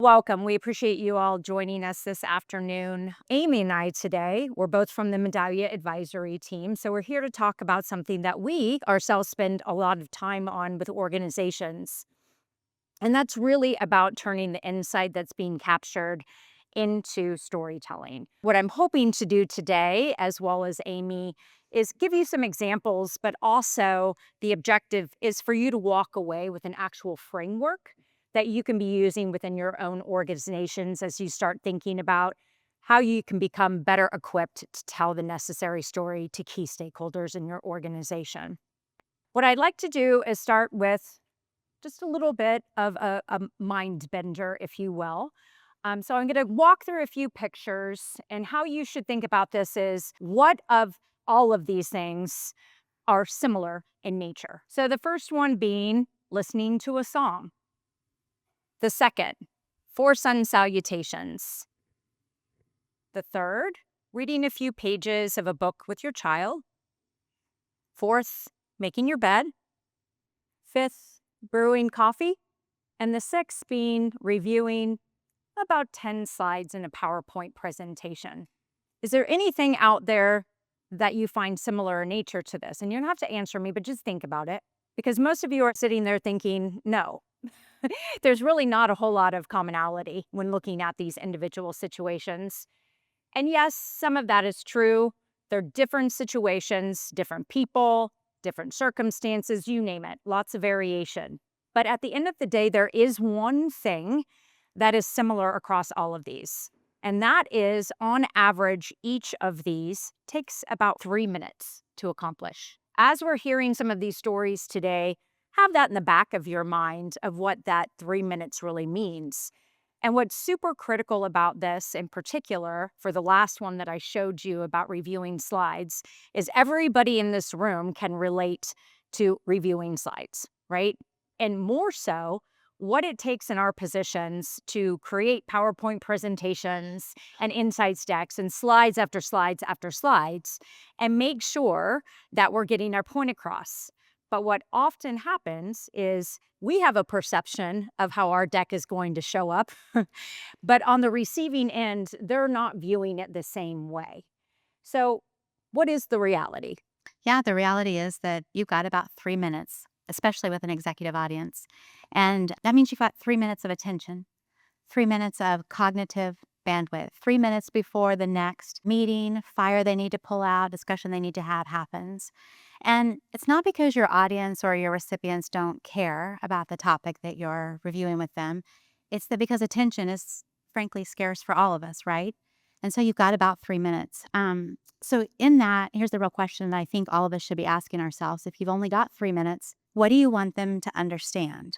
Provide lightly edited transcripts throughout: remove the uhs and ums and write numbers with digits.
Welcome. We appreciate you all joining us this afternoon. Amy and I today, we're both from the Medallia advisory team. So we're here to talk about something that we ourselves spend a lot of time on with organizations. And that's really about turning the insight that's being captured into storytelling. What I'm hoping to do today, as well as Amy, is give you some examples, but also the objective is for you to walk away with an actual framework that you can be using within your own organizations as you start thinking about how you can become better equipped to tell the necessary story to key stakeholders in your organization. What I'd like to do is start with just a little bit of a mind bender, if you will. So I'm going to walk through a few pictures, and how you should think about this is what of all of these things are similar in nature. So the first one being listening to a song. The second, four sun salutations. The third, reading a few pages of a book with your child. Fourth, making your bed. Fifth, brewing coffee. And the sixth being reviewing about 10 slides in a PowerPoint presentation. Is there anything out there that you find similar in nature to this? And you don't have to answer me, but just think about it. Because most of you are sitting there thinking, no, there's really not a whole lot of commonality when looking at these individual situations. And yes, some of that is true. They're different situations, different people, different circumstances, you name it, lots of variation. But at the end of the day, there is one thing that is similar across all of these. And that is, on average, each of these takes about 3 minutes to accomplish. As we're hearing some of these stories today, have that in the back of your mind of what that 3 minutes really means. And what's super critical about this, in particular, for the last one that I showed you about reviewing slides, is everybody in this room can relate to reviewing slides, right? And more so, what it takes in our positions to create PowerPoint presentations and insights decks and slides after slides after slides, and make sure that we're getting our point across. But what often happens is we have a perception of how our deck is going to show up, but on the receiving end, they're not viewing it the same way. So, what is the reality? Yeah, the reality is that you've got about 3 minutes, especially with an executive audience. And that means you've got 3 minutes of attention, 3 minutes of cognitive bandwidth, 3 minutes before the next meeting, fire they need to pull out, discussion they need to have happens. And it's not because your audience or your recipients don't care about the topic that you're reviewing with them. It's that because attention is frankly scarce for all of us, right? And so you've got about 3 minutes. So in that, here's the real question that I think all of us should be asking ourselves. If you've only got 3 minutes, what do you want them to understand?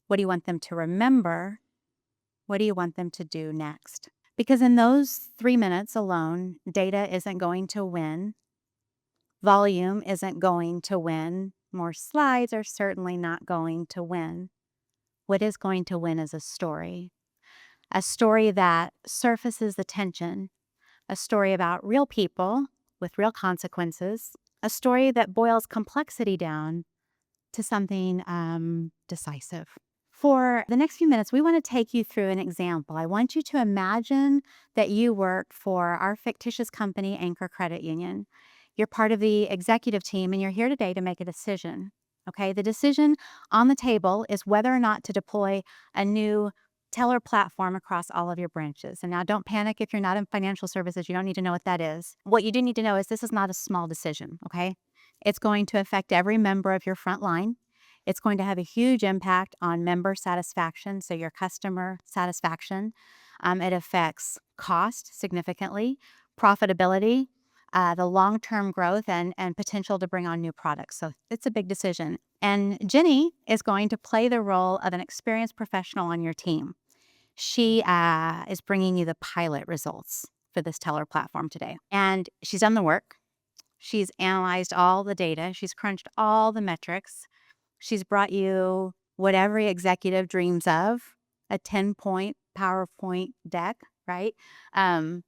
What do you want them to remember? What do you want them to do next? Because in those 3 minutes alone, data isn't going to win. Volume isn't going to win. More slides are certainly not going to win. What is going to win is a story that surfaces the tension, a story about real people with real consequences, a story that boils complexity down to something decisive. For the next few minutes, we want to take you through an example. I want you to imagine that you work for our fictitious company, Anchor Credit Union. You're part of the executive team and you're here today to make a decision. Okay, the decision on the table is whether or not to deploy a new teller platform across all of your branches. And now don't panic if you're not in financial services, you don't need to know what that is. What you do need to know is this is not a small decision, okay? It's going to affect every member of your front line. It's going to have a huge impact on member satisfaction, so your customer satisfaction. It affects cost significantly, profitability, the long-term growth, and potential to bring on new products. So it's a big decision. And Jeni is going to play the role of an experienced professional on your team. She is bringing you the pilot results for this teller platform today. And she's done the work. She's analyzed all the data. She's crunched all the metrics. She's brought you what every executive dreams of, a 10-point PowerPoint deck, right? And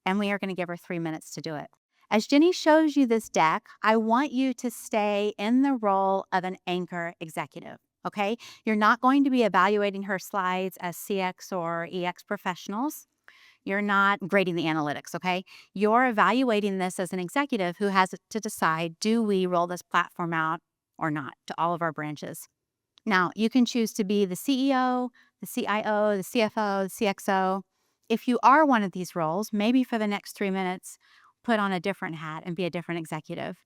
we are going to give her 3 minutes to do it. As Jeni shows you this deck, I want you to stay in the role of an anchor executive. Okay. You're not going to be evaluating her slides as CX or EX professionals. You're not grading the analytics. Okay. You're evaluating this as an executive who has to decide, do we roll this platform out or not to all of our branches? Now, you can choose to be the CEO, the CIO, the CFO, the CXO. If you are one of these roles, maybe for the next 3 minutes, put on a different hat and be a different executive.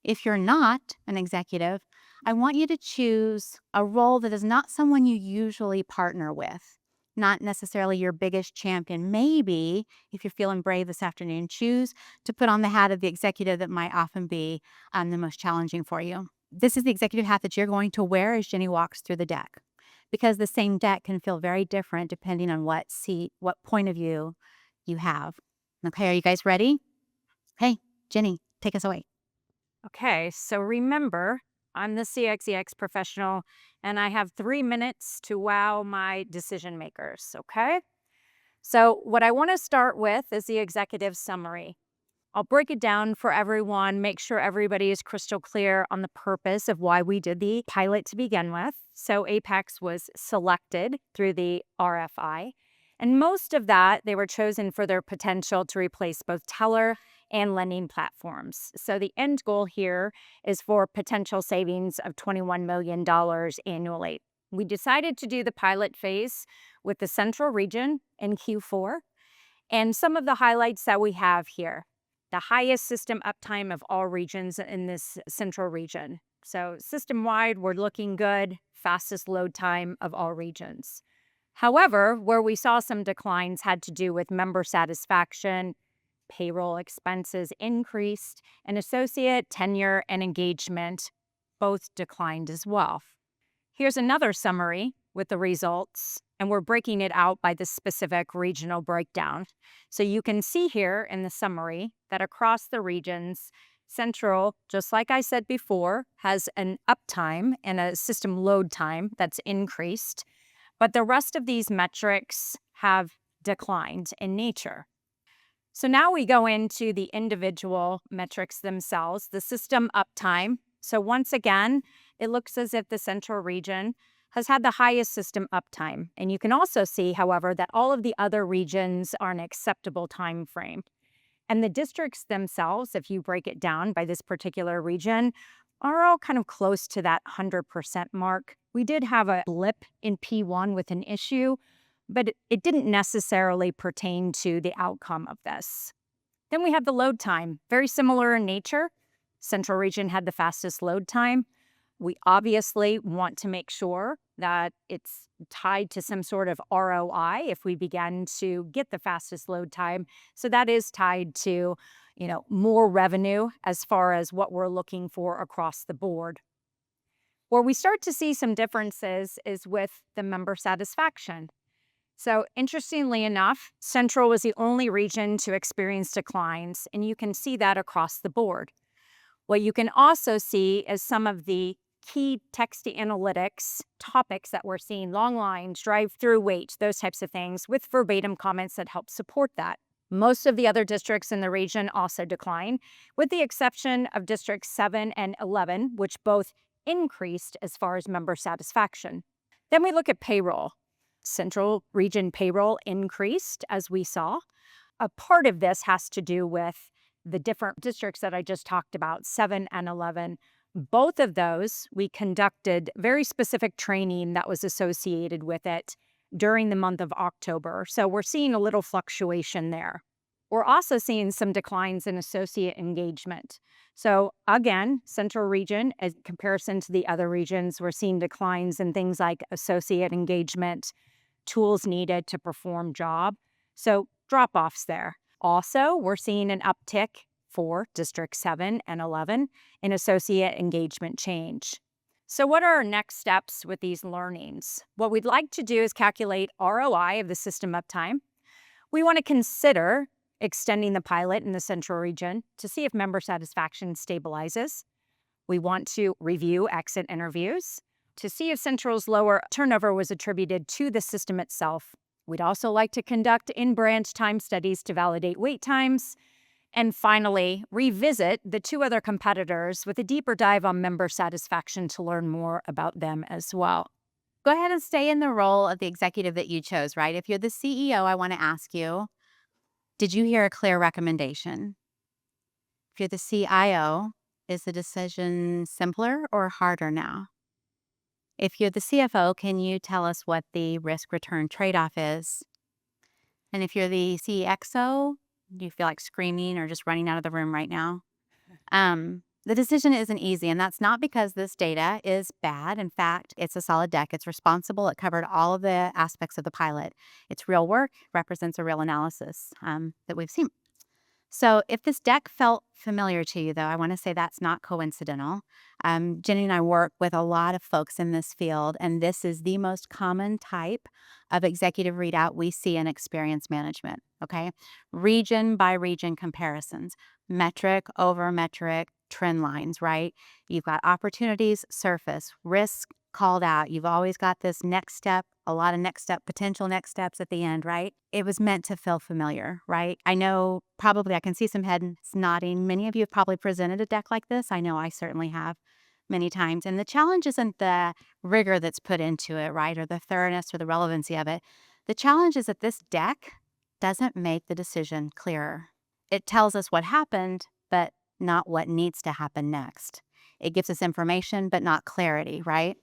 If you're not an executive, I want you to choose a role that is not someone you usually partner with, not necessarily your biggest champion. Maybe, if you're feeling brave this afternoon, choose to put on the hat of the executive that might often be the most challenging for you. This is the executive hat that you're going to wear as Jeni walks through the deck, because the same deck can feel very different depending on what seat, what point of view you have. Okay, are you guys ready? Hey, Jeni, take us away. Okay, so remember, I'm the CXEX professional and I have 3 minutes to wow my decision makers. Okay, so what I want to start with is the executive summary. I'll break it down for everyone, make sure everybody is crystal clear on the purpose of why we did the pilot to begin with. So, Apex was selected through the RFI. And most of that, they were chosen for their potential to replace both teller and lending platforms. So, the end goal here is for potential savings of $21 million annually. We decided to do the pilot phase with the central region in Q4. And some of the highlights that we have here: the highest system uptime of all regions in this central region. So, system wide, we're looking good, fastest load time of all regions. However, where we saw some declines had to do with member satisfaction, payroll expenses increased, and associate tenure and engagement both declined as well. Here's another summary with the results, and we're breaking it out by the specific regional breakdown. So you can see here in the summary that across the regions, Central, just like I said before, has an uptime and a system load time that's increased, but the rest of these metrics have declined in nature. So now we go into the individual metrics themselves, the system uptime. So once again, it looks as if the central region has had the highest system uptime. And you can also see, however, that all of the other regions are an acceptable time frame. And the districts themselves, if you break it down by this particular region, are all kind of close to that 100% mark. We did have a blip in P1 with an issue, but it didn't necessarily pertain to the outcome of this. Then we have the load time, very similar in nature. Central region had the fastest load time. We obviously want to make sure that it's tied to some sort of ROI if we begin to get the fastest load time. So that is tied to, more revenue as far as what we're looking for across the board. Where we start to see some differences is with the member satisfaction. So, interestingly enough, Central was the only region to experience declines, and you can see that across the board. What you can also see is some of the key text to analytics topics that we're seeing: long lines, drive through wait, those types of things, with verbatim comments that help support that. Most of the other districts in the region also decline, with the exception of Districts 7 and 11, which both increased as far as member satisfaction. Then we look at payroll. Central region payroll increased, as we saw. A part of this has to do with the different districts that I just talked about, 7 and 11. Both of those, we conducted very specific training that was associated with it during the month of October. So we're seeing a little fluctuation there. We're also seeing some declines in associate engagement. So again, central region, as comparison to the other regions, we're seeing declines in things like associate engagement, tools needed to perform job. So drop-offs there. Also, we're seeing an uptick for District 7 and 11 in associate engagement change. So what are our next steps with these learnings? What we'd like to do is calculate ROI of the system uptime. We want to consider extending the pilot in the central region to see if member satisfaction stabilizes. We want to review exit interviews to see if Central's lower turnover was attributed to the system itself. We'd also like to conduct in-branch time studies to validate wait times And finally, revisit the two other competitors with a deeper dive on member satisfaction to learn more about them as well. Go ahead and stay in the role of the executive that you chose, right? If you're the CEO, I want to ask you, did you hear a clear recommendation? If you're the CIO, is the decision simpler or harder now? If you're the CFO, can you tell us what the risk return trade off is? And if you're the CXO, do you feel like screaming or just running out of the room right now? The decision isn't easy, and that's not because this data is bad. In fact, it's a solid deck. It's responsible. It covered all of the aspects of the pilot. It's real work, represents a real analysis that we've seen. So, if this deck felt familiar to you, though, I want to say that's not coincidental. Jenny and I work with a lot of folks in this field, and this is the most common type of executive readout we see in experience management. Okay. Region by region comparisons, metric over metric trend lines, right? You've got opportunities surface, risk called out. You've always got this next step, a lot of next step, potential next steps at the end, right? It was meant to feel familiar, right? I know probably I can see some heads nodding. Many of you have probably presented a deck like this. I know I certainly have many times. And the challenge isn't the rigor that's put into it, right? Or the thoroughness or the relevancy of it. The challenge is that this deck doesn't make the decision clearer. It tells us what happened, but not what needs to happen next. It gives us information, but not clarity, right?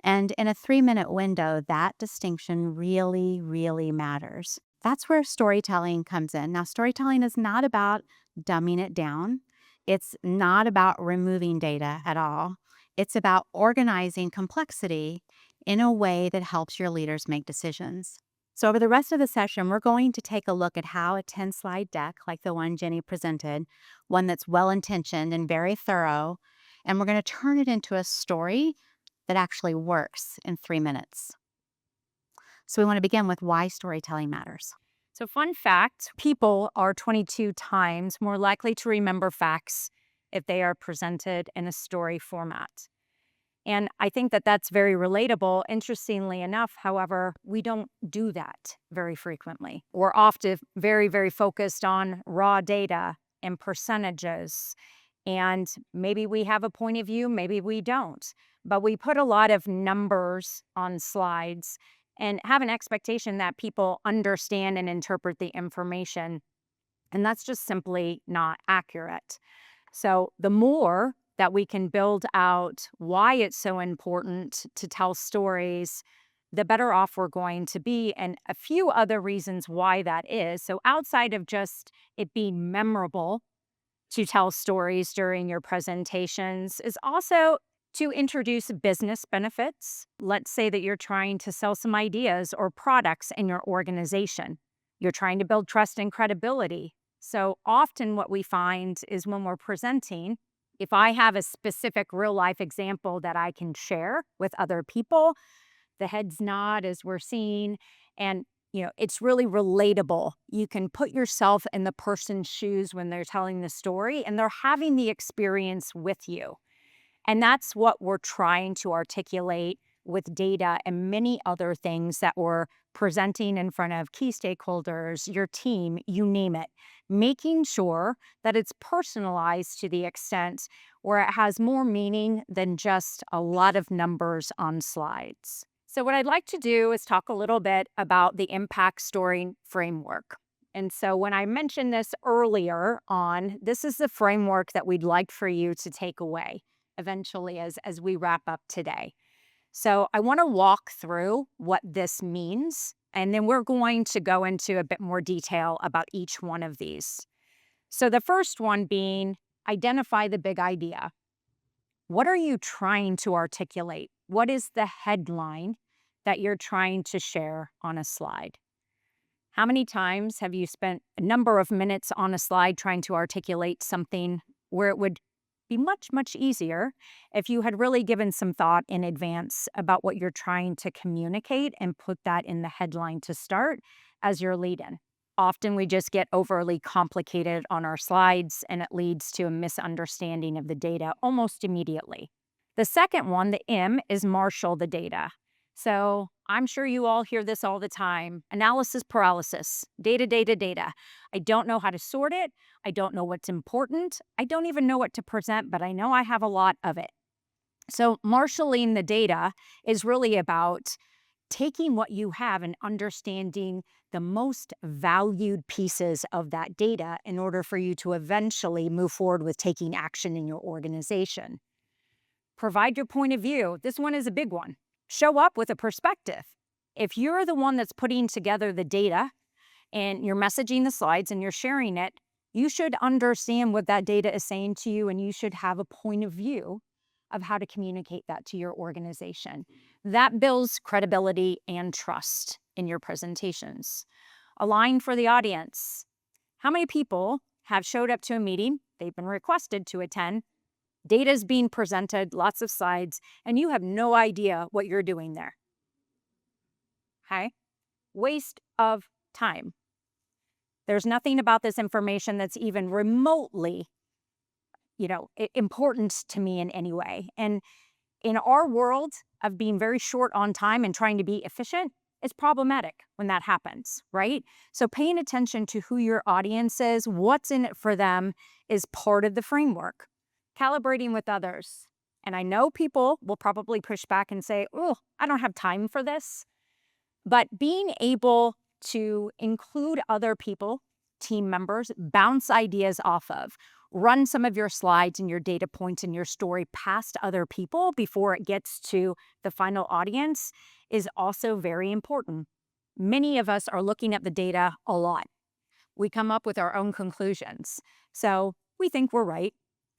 And in a 3-minute window, that distinction really, really matters. That's where storytelling comes in. Now, storytelling is not about dumbing it down, it's not about removing data at all. It's about organizing complexity in a way that helps your leaders make decisions. So, over the rest of the session, we're going to take a look at how a 10-slide deck, like the one Jeni presented, one that's well intentioned and very thorough, and we're going to turn it into a story that actually works in 3 minutes. So we want to begin with why storytelling matters. So, fun fact, people are 22 times more likely to remember facts if they are presented in a story format. And I think that that's very relatable. Interestingly enough, however, we don't do that very frequently. We're often very, very focused on raw data and percentages. And maybe we have a point of view, maybe we don't. But we put a lot of numbers on slides and have an expectation that people understand and interpret the information. And that's just simply not accurate. So, the more that we can build out why it's so important to tell stories, the better off we're going to be. And a few other reasons why that is. So, outside of just it being memorable to tell stories during your presentations, is also to introduce business benefits. Let's say that you're trying to sell some ideas or products in your organization. You're trying to build trust and credibility. So often, what we find is when we're presenting, if I have a specific real life example that I can share with other people, the heads nod as we're seeing. And, it's really relatable. You can put yourself in the person's shoes when they're telling the story and they're having the experience with you. And that's what we're trying to articulate with data and many other things that we're presenting in front of key stakeholders, your team, you name it, making sure that it's personalized to the extent where it has more meaning than just a lot of numbers on slides. So, what I'd like to do is talk a little bit about the impact story framework. And so, when I mentioned this earlier on, this is the framework that we'd like for you to take away eventually as we wrap up today. So I want to walk through what this means, and then we're going to go into a bit more detail about each one of these. So the first one being identify the big idea. What are you trying to articulate? What is the headline that you're trying to share on a slide? How many times have you spent a number of minutes on a slide trying to articulate something where it would be much, much easier if you had really given some thought in advance about what you're trying to communicate and put that in the headline to start as your lead in? Often we just get overly complicated on our slides and it leads to a misunderstanding of the data almost immediately. The second one, the M, is Marshal the Data. So I'm sure you all hear this all the time: analysis paralysis, data, data, data. I don't know how to sort it. I don't know what's important. I don't even know what to present, but I know I have a lot of it. So, marshaling the data is really about taking what you have and understanding the most valued pieces of that data in order for you to eventually move forward with taking action in your organization. Provide your point of view. This one is a big one. Show up with a perspective. If you're the one that's putting together the data and you're messaging the slides and you're sharing it, you should understand what that data is saying to you, and you should have a point of view of how to communicate that to your organization. That builds credibility and trust in your presentations. Align for the audience. How many people have showed up to a meeting? They've been requested to attend. Data is being presented, lots of slides, and you have no idea what you're doing there. Okay? Waste of time. There's nothing about this information that's even remotely, important to me in any way. And in our world of being very short on time and trying to be efficient, it's problematic when that happens, right? So paying attention to who your audience is, what's in it for them, is part of the framework. Calibrating with others. And I know people will probably push back and say, oh, I don't have time for this. But being able to include other people, team members, bounce ideas off of, run some of your slides and your data points and your story past other people before it gets to the final audience is also very important. Many of us are looking at the data a lot. We come up with our own conclusions. So we think we're right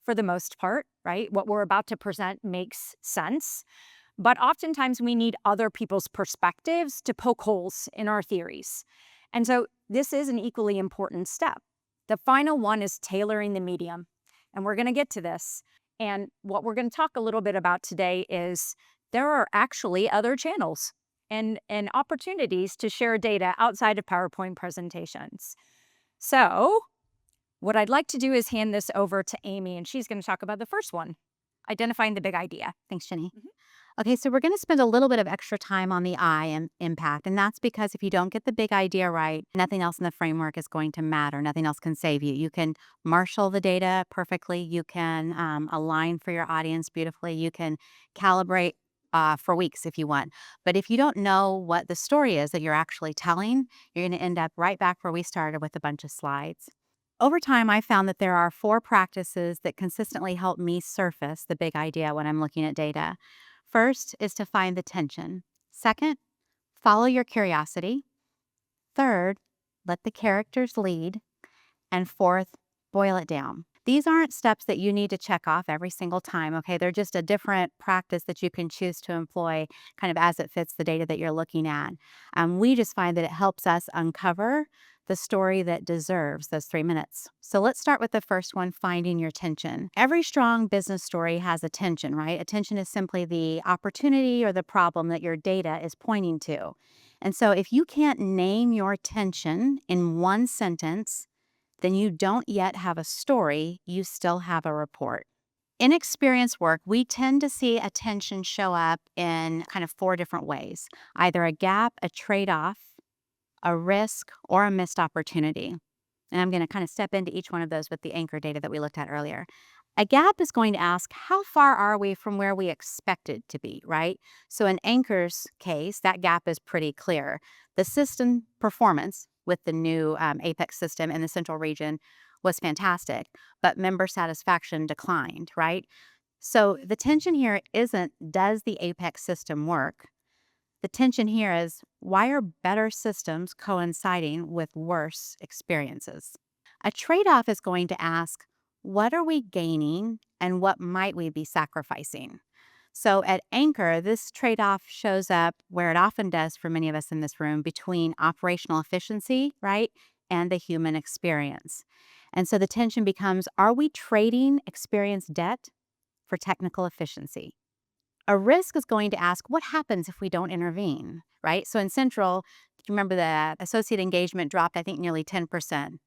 for the most part, right? What we're about to present makes sense. But oftentimes we need other people's perspectives to poke holes in our theories. And so this is an equally important step. The final one is tailoring the medium. And we're going to get to this. And what we're going to talk a little bit about today is there are actually other channels and opportunities to share data outside of PowerPoint presentations. So what I'd like to do is hand this over to Amy, and she's going to talk about the first one, identifying the big idea. Thanks, Jenny. Mhm. Okay, so we're going to spend a little bit of extra time on the I and impact. And that's because if you don't get the big idea right, nothing else in the framework is going to matter. Nothing else can save you. You can marshal the data perfectly. You can align for your audience beautifully. You can calibrate for weeks if you want. But if you don't know what the story is that you're actually telling, you're going to end up right back where we started with a bunch of slides. Over time, I found that there are 4 practices that consistently help me surface the big idea when I'm looking at data. First is to find the tension. Second, follow your curiosity. Third, let the characters lead. And fourth, boil it down. These aren't steps that you need to check off every single time, okay? They're just a different practice that you can choose to employ kind of as it fits the data that you're looking at. We just find that it helps us uncover the story that deserves those 3 minutes. So let's start with the first one, finding your tension. Every strong business story has a tension, right? A tension is simply the opportunity or the problem that your data is pointing to. And so if you can't name your tension in one sentence, then you don't yet have a story, you still have a report. In experience work, we tend to see attention show up in kind of 4 different ways: either a gap, a trade-off, a risk, or a missed opportunity. And I'm going to kind of step into each one of those with the anchor data that we looked at earlier. A gap is going to ask, how far are we from where we expected to be, right? So in Anchor's case, that gap is pretty clear. The system performance with the new Apex system in the central region was fantastic, but member satisfaction declined, right? So the tension here isn't, does the Apex system work? The tension here is, why are better systems coinciding with worse experiences? A trade-off is going to ask, what are we gaining and what might we be sacrificing? So at Anchor, this trade-off shows up where it often does for many of us in this room, between operational efficiency, right, and the human experience. And so the tension becomes, are we trading experience debt for technical efficiency? A risk is going to ask, what happens if we don't intervene, right? So in Central, if you remember, the associate engagement dropped, I think, nearly 10%.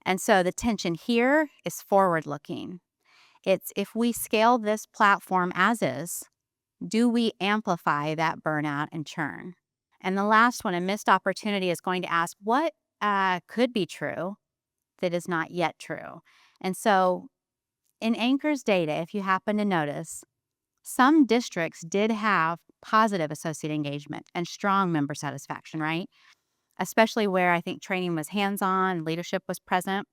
And so the tension here is forward-looking. It's, if we scale this platform as is, do we amplify that burnout and churn? And the last one, a missed opportunity, is going to ask what could be true that is not yet true. And so in Anchor's data, if you happen to notice, some districts did have positive associate engagement and strong member satisfaction, right? Especially where I think training was hands on, leadership was present.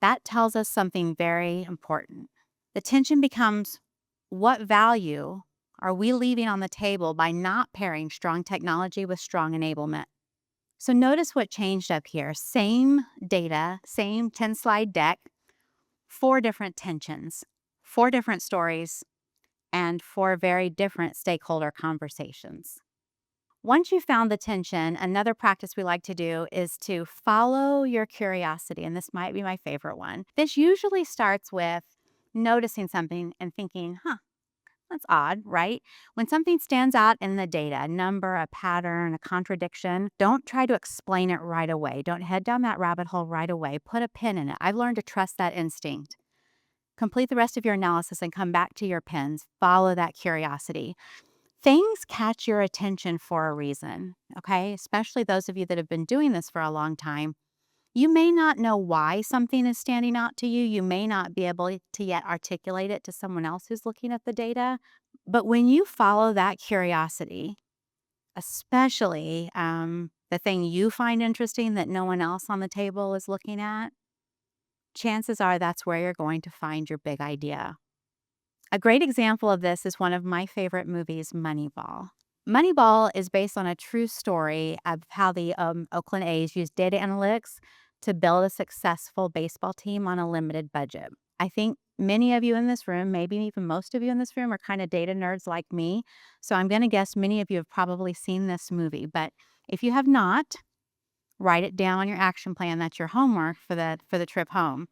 That tells us something very important. The tension becomes, what value are we leaving on the table by not pairing strong technology with strong enablement? So notice what changed up here. Same data, same 10-slide deck, 4 different tensions, 4 different stories, and 4 very different stakeholder conversations. Once you found the tension, another practice we like to do is to follow your curiosity, and this might be my favorite one. This usually starts with noticing something and thinking, that's odd, right? When something stands out in the data, a number, a pattern, a contradiction, don't try to explain it right away. Don't head down that rabbit hole right away. Put a pin in it. I've learned to trust that instinct. Complete the rest of your analysis and come back to your pins. Follow that curiosity. Things catch your attention for a reason, okay? Especially those of you that have been doing this for a long time. You may not know why something is standing out to you. You may not be able to yet articulate it to someone else who's looking at the data. But when you follow that curiosity, especially the thing you find interesting that no one else on the table is looking at, chances are that's where you're going to find your big idea. A great example of this is one of my favorite movies, Moneyball. Moneyball is based on a true story of how the Oakland A's used data analytics to build a successful baseball team on a limited budget. I think many of you in this room, maybe even most of you in this room, are kind of data nerds like me. So I'm going to guess many of you have probably seen this movie. But if you have not, write it down on your action plan. That's your homework for the trip home.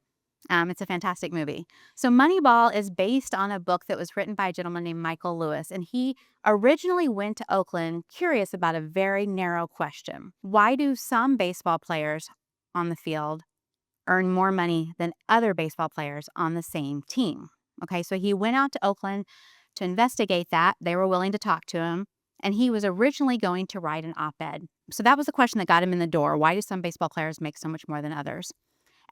It's a fantastic movie. So Moneyball is based on a book that was written by a gentleman named Michael Lewis, and he originally went to Oakland curious about a very narrow question. Why do some baseball players on the field earn more money than other baseball players on the same team? Okay, so he went out to Oakland to investigate that. They were willing to talk to him, and he was originally going to write an op-ed. So that was the question that got him in the door. Why do some baseball players make so much more than others?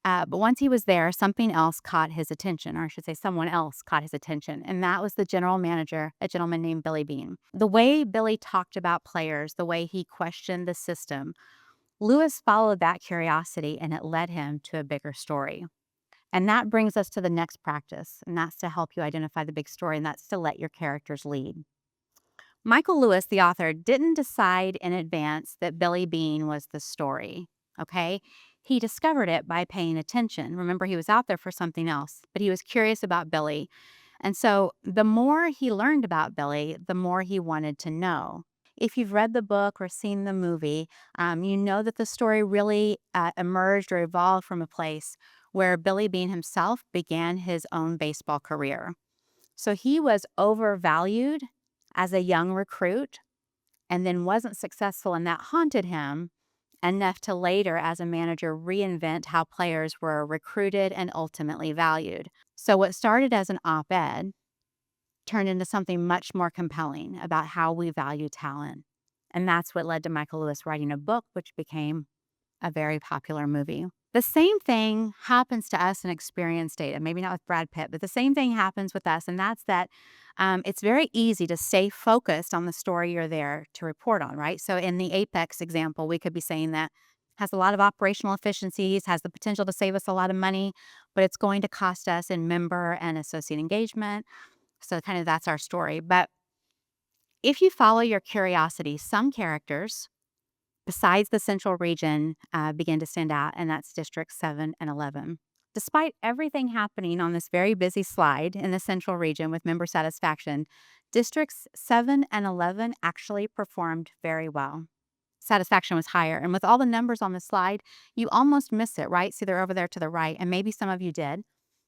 But once he was there, something else caught his attention, or I should say someone else caught his attention, and that was the general manager, a gentleman named Billy Bean. The way Billy talked about players, the way he questioned the system, Lewis followed that curiosity and it led him to a bigger story. And that brings us to the next practice, and that's to help you identify the big story, and that's to let your characters lead. Michael Lewis, the author, didn't decide in advance that Billy Bean was the story, okay? He discovered it by paying attention. Remember, he was out there for something else, but he was curious about Billy. And so the more he learned about Billy, the more he wanted to know. If you've read the book or seen the movie, you know that the story really emerged or evolved from a place where Billy Bean himself began his own baseball career. So he was overvalued as a young recruit and then wasn't successful, and that haunted him enough to later, as a manager, reinvent how players were recruited and ultimately valued. So what started as an op-ed turned into something much more compelling about how we value talent. And that's what led to Michael Lewis writing a book, which became a very popular movie. The same thing happens to us in experience data, maybe not with Brad Pitt, but the same thing happens with us. And that's that it's very easy to stay focused on the story you're there to report on, right? So in the Apex example, we could be saying that has a lot of operational efficiencies, has the potential to save us a lot of money, but it's going to cost us in member and associate engagement. So kind of that's our story. But if you follow your curiosity, some characters besides the central region begin to stand out, and that's Districts 7 and 11. Despite everything happening on this very busy slide in the central region with member satisfaction, Districts 7 and 11 actually performed very well. Satisfaction was higher, and with all the numbers on the slide, you almost miss it, right? See, they're over there to the right, and maybe some of you did.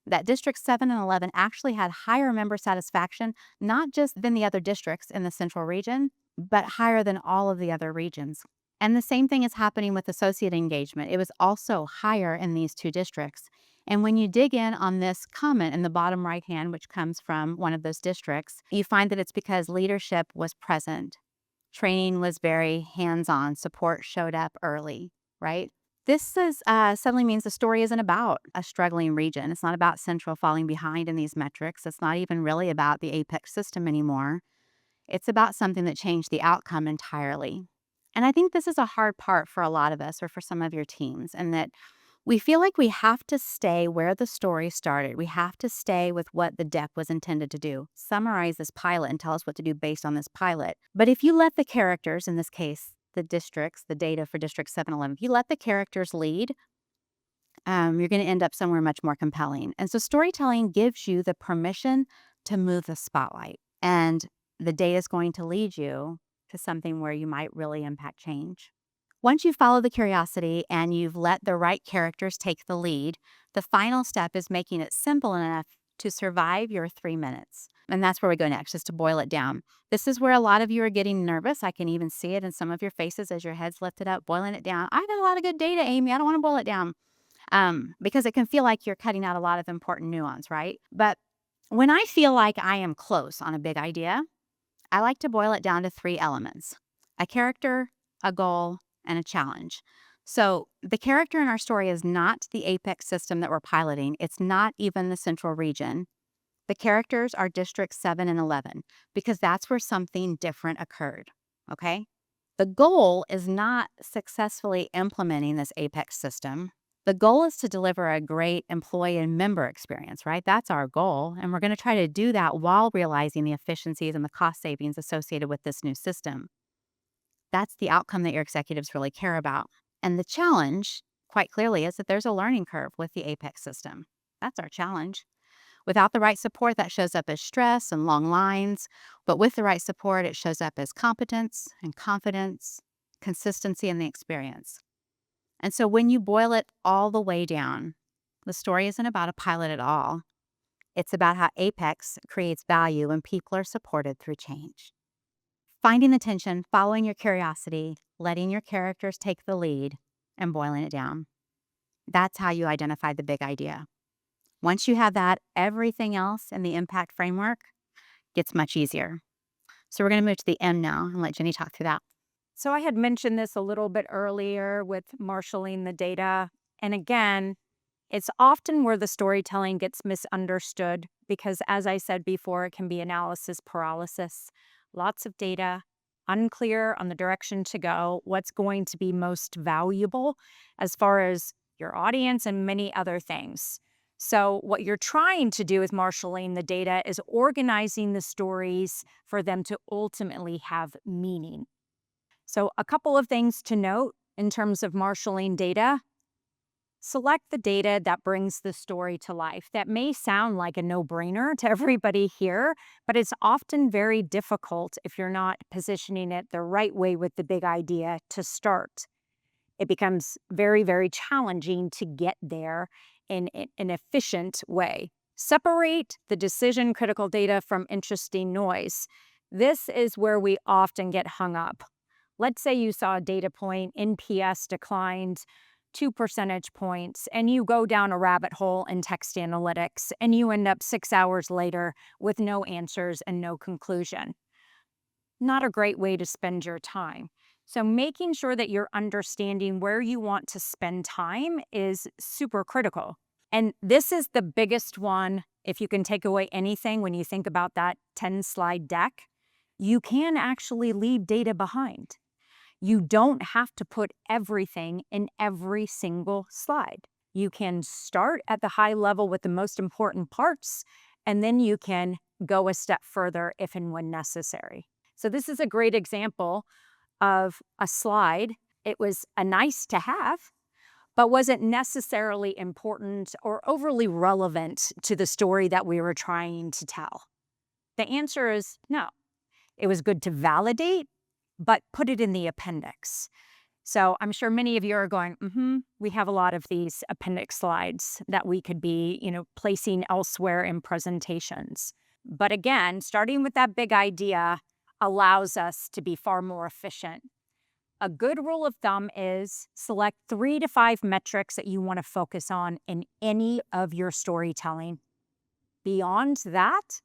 That Districts 7 and 11 actually had higher member satisfaction, not just than the other districts in the central region, but higher than all of the other regions. And the same thing is happening with associate engagement. It was also higher in these 2 districts. And when you dig in on this comment in the bottom right hand, which comes from one of those districts, you find that it's because leadership was present. Training was very hands-on. Support showed up early, right? This is suddenly means the story isn't about a struggling region. It's not about Central falling behind in these metrics. It's not even really about the Apex system anymore. It's about something that changed the outcome entirely. And I think this is a hard part for a lot of us or for some of your teams, and that we feel like we have to stay where the story started. We have to stay with what the deck was intended to do. Summarize this pilot and tell us what to do based on this pilot. But if you let the characters, in this case, the districts, the data for District 711, if you let the characters lead, you're going to end up somewhere much more compelling. And so storytelling gives you the permission to move the spotlight. And the data is going to lead you to something where you might really impact change. Once you follow the curiosity and you've let the right characters take the lead, the final step is making it simple enough to survive your 3 minutes. And that's where we go next, is to boil it down. This is where a lot of you are getting nervous. I can even see it in some of your faces as your head's lifted up, boiling it down. I got a lot of good data, Amy. I don't want to boil it down. Because it can feel like you're cutting out a lot of important nuance, right? But when I feel like I am close on a big idea, I like to boil it down to 3 elements: a character, a goal, and a challenge. So the character in our story is not the Apex system that we're piloting. It's not even the central region. The characters are District 7 and 11 because that's where something different occurred. Okay. The goal is not successfully implementing this Apex system. The goal is to deliver a great employee and member experience, right? That's our goal. And we're going to try to do that while realizing the efficiencies and the cost savings associated with this new system. That's the outcome that your executives really care about. And the challenge, quite clearly, is that there's a learning curve with the Apex system. That's our challenge. Without the right support, that shows up as stress and long lines. But with the right support, it shows up as competence and confidence, consistency in the experience. And so when you boil it all the way down, the story isn't about a pilot at all. It's about how Apex creates value when people are supported through change. Finding the tension, following your curiosity, letting your characters take the lead, and boiling it down. That's how you identify the big idea. Once you have that, everything else in the impact framework gets much easier. So we're going to move to the end now and let Jeni talk through that. So I had mentioned this a little bit earlier with marshaling the data. And again, it's often where the storytelling gets misunderstood because, as I said before, it can be analysis paralysis. Lots of data, unclear on the direction to go, what's going to be most valuable as far as your audience and many other things. So, what you're trying to do with marshaling the data is organizing the stories for them to ultimately have meaning. So, a couple of things to note in terms of marshaling data. Select the data that brings the story to life. That may sound like a no brainer to everybody here, but it's often very difficult if you're not positioning it the right way with the big idea to start. It becomes very, very challenging to get there in an efficient way. Separate the decision critical data from interesting noise. This is where we often get hung up. Let's say you saw a data point, NPS declined 2 percentage points, and you go down a rabbit hole in text analytics, and you end up 6 hours later with no answers and no conclusion. Not a great way to spend your time. So, making sure that you're understanding where you want to spend time is super critical. And this is the biggest one. If you can take away anything when you think about that 10-slide deck, you can actually leave data behind. You don't have to put everything in every single slide. You can start at the high level with the most important parts, and then you can go a step further if and when necessary. So this is a great example of a slide. It was a nice to have, but wasn't necessarily important or overly relevant to the story that we were trying to tell. The answer is no. It was good to validate, but put it in the appendix. So I'm sure many of you are going, we have a lot of these appendix slides that we could be, placing elsewhere in presentations. But again, starting with that big idea allows us to be far more efficient. A good rule of thumb is select 3 to 5 metrics that you want to focus on in any of your storytelling. Beyond that,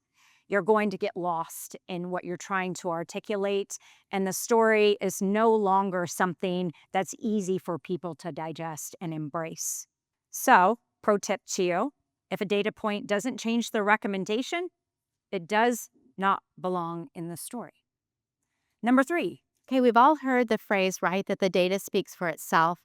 you're going to get lost in what you're trying to articulate. And the story is no longer something that's easy for people to digest and embrace. So, pro tip to you, if a data point doesn't change the recommendation, it does not belong in the story. Number three, Okay, we've all heard the phrase, right, that the data speaks for itself,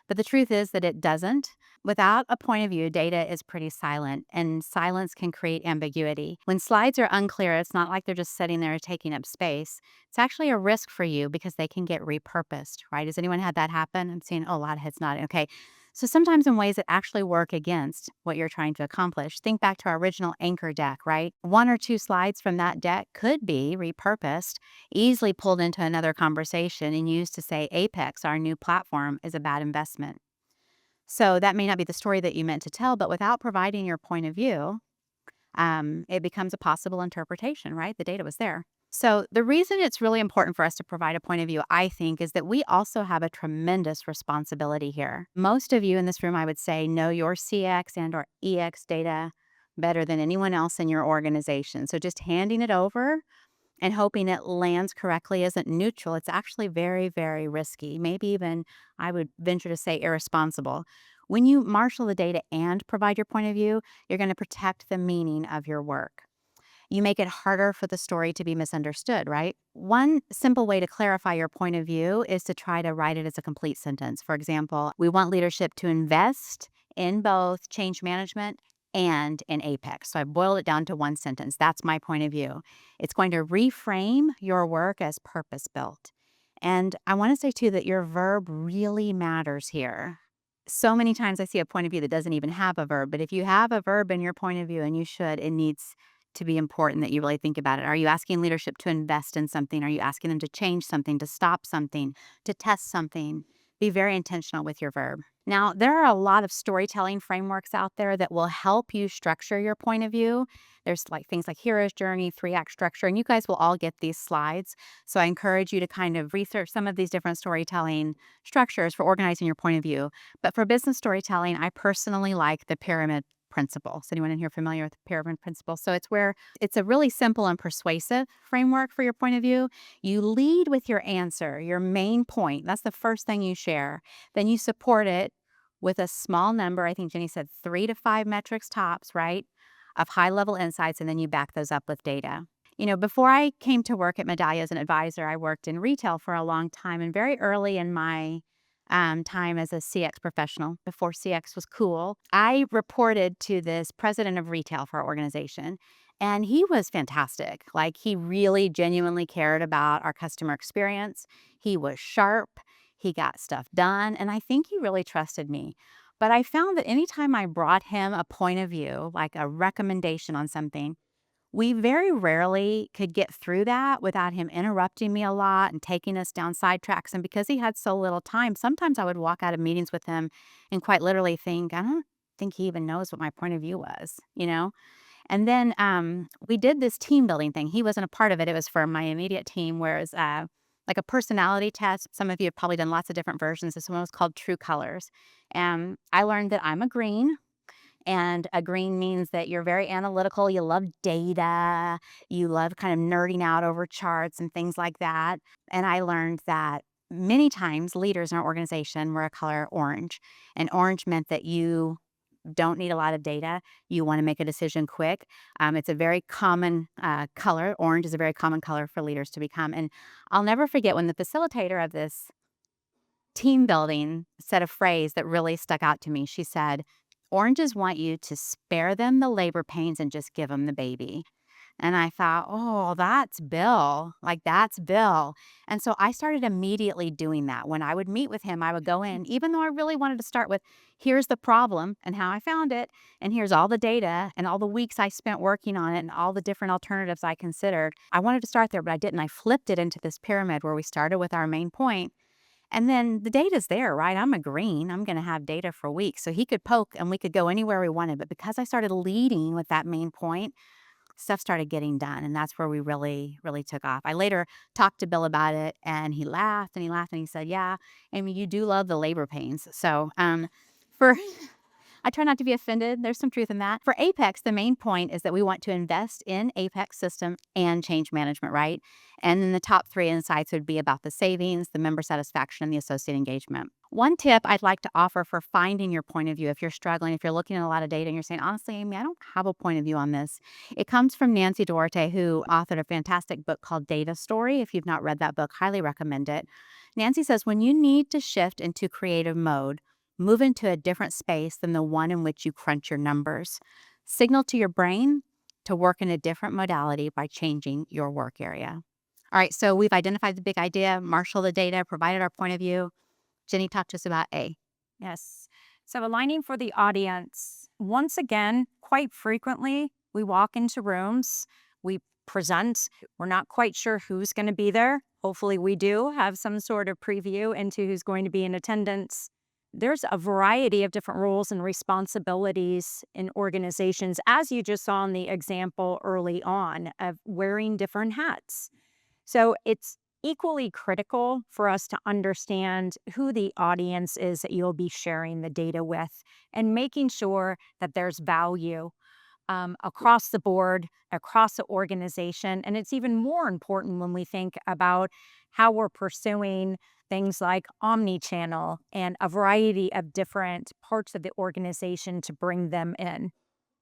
but the truth is that it doesn't. Without a point of view, data is pretty silent, and silence can create ambiguity. When slides are unclear, it's not like they're just sitting there taking up space. It's actually a risk for you because they can get repurposed, right? Has anyone had that happen? I'm seeing a lot of heads nodding. Okay. So sometimes in ways that actually work against what you're trying to accomplish. Think back to our original anchor deck, right? One or two slides from that deck could be repurposed, easily pulled into another conversation and used to say Apex, our new platform, is a bad investment. So that may not be the story that you meant to tell, but without providing your point of view, it becomes a possible interpretation, right? The data was there. So the reason it's really important for us to provide a point of view, I think, is that we also have a tremendous responsibility here. Most of you in this room, I would say, know your CX and or EX data better than anyone else in your organization. So just handing it over and hoping it lands correctly isn't neutral. It's actually very, very risky. Maybe even, I would venture to say, irresponsible. When you marshal the data and provide your point of view, you're going to protect the meaning of your work. You make it harder for the story to be misunderstood, right? One simple way to clarify your point of view is to try to write it as a complete sentence. For example, we want leadership to invest in both change management and in Apex. So I boiled it down to one sentence. That's my point of view. It's going to reframe your work as purpose built. And I want to say too that your verb really matters here. So many times I see a point of view that doesn't even have a verb, but if you have a verb in your point of view, and you should, it needs to be important that you really think about it. Are you asking leadership to invest in something? Are you asking them to change something, to stop something, to test something? Be very intentional with your verb. Now, there are a lot of storytelling frameworks out there that will help you structure your point of view. There's like things like Hero's Journey, 3-act structure, and you guys will all get these slides. So I encourage you to kind of research some of these different storytelling structures for organizing your point of view. But for business storytelling, I personally like the pyramid principle. Is anyone in here familiar with the pyramid principle? So it's where it's a really simple and persuasive framework for your point of view. You lead with your answer, your main point. That's the first thing you share. Then you support it with a small number. I think Jeni said 3 to 5 metrics tops, right? Of high level insights. And then you back those up with data. You know, before I came to work at Medallia as an advisor, I worked in retail for a long time. And very early in my time as a CX professional, before CX was cool, I reported to this president of retail for our organization. And he was fantastic. Like, he really genuinely cared about our customer experience. He was sharp. He got stuff done. And I think he really trusted me. But I found that anytime I brought him a point of view, like a recommendation on something, we very rarely could get through that without him interrupting me a lot and taking us down sidetracks. And because he had so little time, sometimes I would walk out of meetings with him and quite literally think, I don't think he even knows what my point of view was, you know? And then we did this team building thing. He wasn't a part of it. It was for my immediate team, whereas like a personality test. Some of you have probably done lots of different versions. This one was called True Colors. And I learned that I'm a green. And a green means that you're very analytical, you love data, you love kind of nerding out over charts and things like that. And I learned that many times leaders in our organization were a color orange. And orange meant that you don't need a lot of data. You want to make a decision quick. It's a very common color. Orange is a very common color for leaders to become. And I'll never forget when the facilitator of this team building said a phrase that really stuck out to me. She said, "Oranges want you to spare them the labor pains and just give them the baby." And I thought, oh, that's Bill. Like, that's Bill. And so I started immediately doing that. When I would meet with him, I would go in, even though I really wanted to start with, here's the problem and how I found it. And here's all the data and all the weeks I spent working on it and all the different alternatives I considered. I wanted to start there, but I didn't. I flipped it into this pyramid where we started with our main point. And then the data's there, right? I'm a green. I'm going to have data for weeks. So he could poke and we could go anywhere we wanted. But because I started leading with that main point, stuff started getting done. And that's where we really, really took off. I later talked to Bill about it and he laughed and he laughed and he said, "Yeah, I mean, you do love the labor pains." So for I try not to be offended. There's some truth in that. For Apex, the main point is that we want to invest in Apex system and change management, right? And then the top three insights would be about the savings, the member satisfaction, and the associate engagement. One tip I'd like to offer for finding your point of view, if you're struggling, if you're looking at a lot of data and you're saying, honestly, Amy, I don't have a point of view on this. It comes from Nancy Duarte, who authored a fantastic book called Data Story. If you've not read that book, highly recommend it. Nancy says, when you need to shift into creative mode, move into a different space than the one in which you crunch your numbers. Signal to your brain to work in a different modality by changing your work area. All right, so we've identified the big idea, marshal the data, provided our point of view. Jeni talked to us about A. Yes. So aligning for the audience. Once again, quite frequently, we walk into rooms, we present, we're not quite sure who's going to be there. Hopefully, we do have some sort of preview into who's going to be in attendance. There's a variety of different roles and responsibilities in organizations, as you just saw in the example early on of wearing different hats. So it's equally critical for us to understand who the audience is that you'll be sharing the data with and making sure that there's value across the board, across the organization. And it's even more important when we think about how we're pursuing things like omni-channel and a variety of different parts of the organization to bring them in.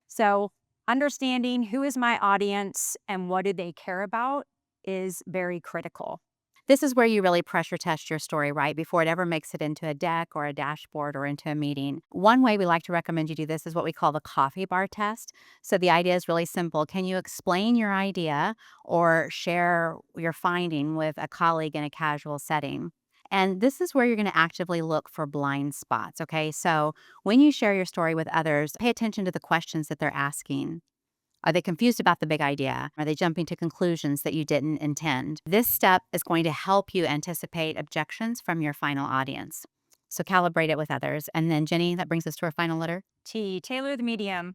So, understanding who is my audience and what do they care about is very critical. This is where you really pressure test your story, right? Before it ever makes it into a deck or a dashboard or into a meeting. One way we like to recommend you do this is what we call the coffee bar test. So the idea is really simple. Can you explain your idea or share your finding with a colleague in a casual setting? And this is where you're going to actively look for blind spots. Okay. So when you share your story with others, pay attention to the questions that they're asking. Are they confused about the big idea? Are they jumping to conclusions that you didn't intend? This step is going to help you anticipate objections from your final audience. So calibrate it with others. And then, Jeni, that brings us to our final letter. T, tailor the medium.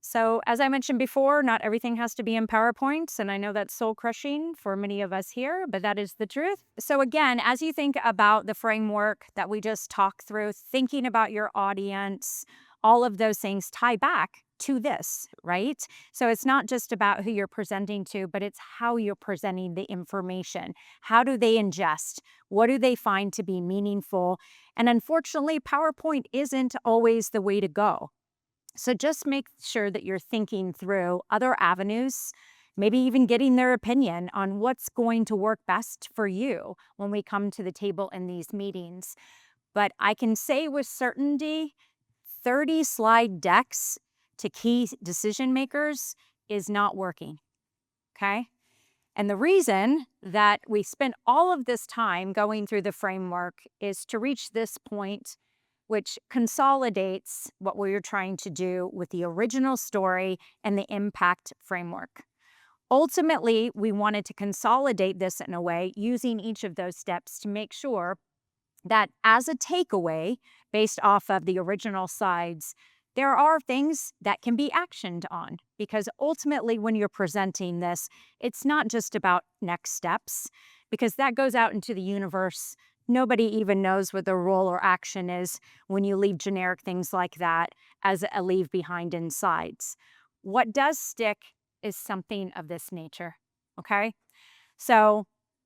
So, as I mentioned before, not everything has to be in PowerPoints, and I know that's soul crushing for many of us here, but that is the truth. So, again, as you think about the framework that we just talked through, thinking about your audience, all of those things tie back to this, right? So, it's not just about who you're presenting to, but it's how you're presenting the information. How do they ingest? What do they find to be meaningful? And unfortunately, PowerPoint isn't always the way to go. So just make sure that you're thinking through other avenues, maybe even getting their opinion on what's going to work best for you when we come to the table in these meetings. But I can say with certainty, 30 slide decks to key decision makers is not working. Okay. And the reason that we spent all of this time going through the framework is to reach this point, which consolidates what we were trying to do with the original story and the impact framework. Ultimately, we wanted to consolidate this in a way using each of those steps to make sure that as a takeaway based off of the original slides, there are things that can be actioned on because ultimately, when you're presenting this, it's not just about next steps because that goes out into the universe. Nobody even knows what the role or action is when you leave generic things like that as a leave behind in slides. What does stick is something of this nature. Okay. So,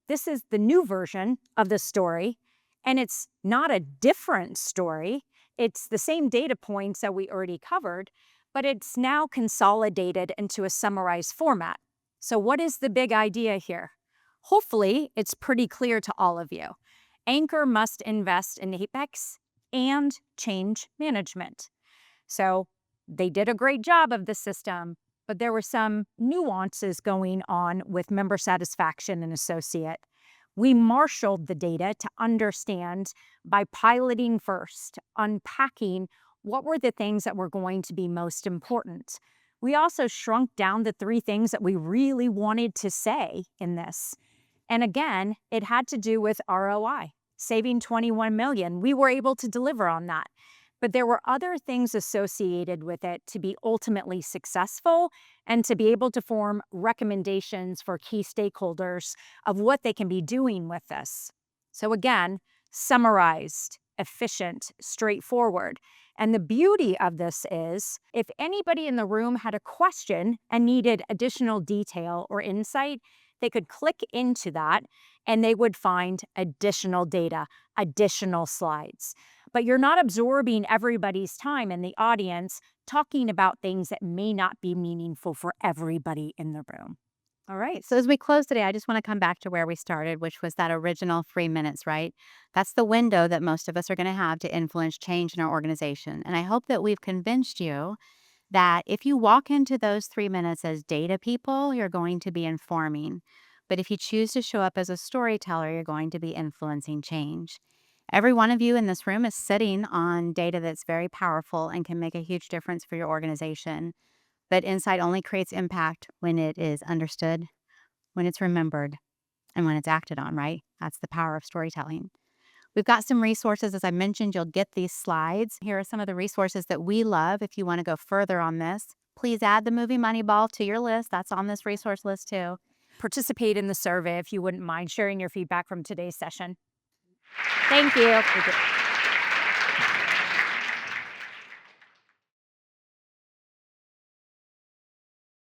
this is the new version of the story, and it's not a different story. It's the same data points that we already covered, but it's now consolidated into a summarized format. So, what is the big idea here? Hopefully, it's pretty clear to all of you. Anchor must invest in Apex and change management. So, they did a great job of the system, but there were some nuances going on with member satisfaction and associate. We marshaled the data to understand by piloting first, unpacking what were the things that were going to be most important. We also shrunk down the three things that we really wanted to say in this. And again, it had to do with ROI, saving 21 million. We were able to deliver on that. But there were other things associated with it to be ultimately successful and to be able to form recommendations for key stakeholders of what they can be doing with this. So again, summarized, efficient, straightforward. And the beauty of this is if anybody in the room had a question and needed additional detail or insight, they could click into that and they would find additional data, additional slides. But you're not absorbing everybody's time in the audience talking about things that may not be meaningful for everybody in the room. All right. So as we close today, I just want to come back to where we started, which was that original 3 minutes, right? That's the window that most of us are going to have to influence change in our organization. And I hope that we've convinced you that if you walk into those 3 minutes as data people, you're going to be informing. But if you choose to show up as a storyteller, you're going to be influencing change. Every one of you in this room is sitting on data that's very powerful and can make a huge difference for your organization. But insight only creates impact when it is understood, when it's remembered, and when it's acted on, right? That's the power of storytelling. We've got some resources. As I mentioned, you'll get these slides. Here are some of the resources that we love. If you want to go further on this, please add the movie Moneyball to your list. That's on this resource list too. Participate in the survey if you wouldn't mind sharing your feedback from today's session. Thank you.